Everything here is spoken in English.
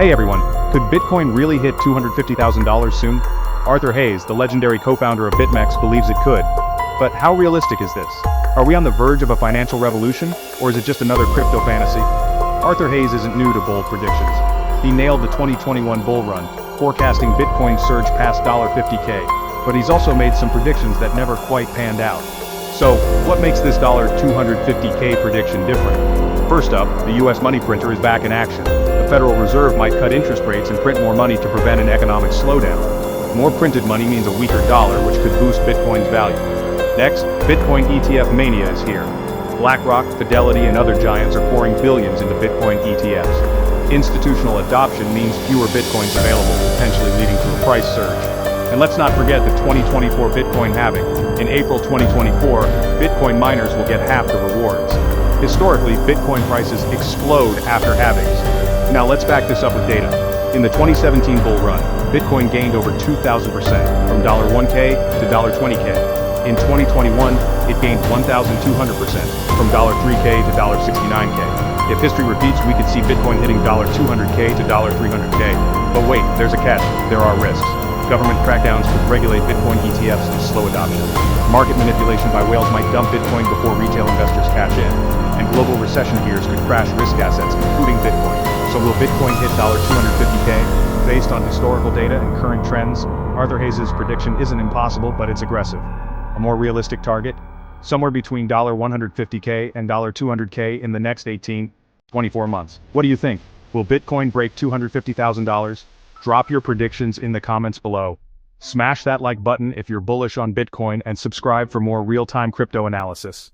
Hey everyone, could Bitcoin really hit $250,000 soon? Arthur Hayes, the legendary co-founder of BitMEX, believes it could. But how realistic is this? Are we on the verge of a financial revolution, or is it just another crypto fantasy? Arthur Hayes isn't new to bold predictions. He nailed the 2021 bull run, forecasting Bitcoin surge past $50K, but he's also made some predictions that never quite panned out. So, what makes this $250K prediction different? First up, the US money printer is back in action. The Federal Reserve might cut interest rates and print more money to prevent an economic slowdown. More printed money means a weaker dollar, which could boost Bitcoin's value. Next, Bitcoin ETF mania is here. BlackRock, Fidelity, and other giants are pouring billions into Bitcoin ETFs. Institutional adoption means fewer Bitcoins available, potentially leading to a price surge. And let's not forget the 2024 Bitcoin halving. In April 2024, Bitcoin miners will get half the rewards. Historically, Bitcoin prices explode after halvings. Now let's back this up with data. In the 2017 bull run, Bitcoin gained over 2,000% from $1K to $20K. In 2021, it gained 1,200% from $3K to $69K. If history repeats, we could see Bitcoin hitting $200K to $300K. But wait, there's a catch. There are risks. Government crackdowns could regulate Bitcoin ETFs and slow adoption. Market manipulation by whales might dump Bitcoin before retail investors cash in. And global recession fears could crash risk assets, including Bitcoin. So will Bitcoin hit $250K? Based on historical data and current trends, Arthur Hayes' prediction isn't impossible, but it's aggressive. A more realistic target? Somewhere between $150K and $200K in the next 24 months. What do you think? Will Bitcoin break $250,000? Drop your predictions in the comments below. Smash that like button if you're bullish on Bitcoin and subscribe for more real-time crypto analysis.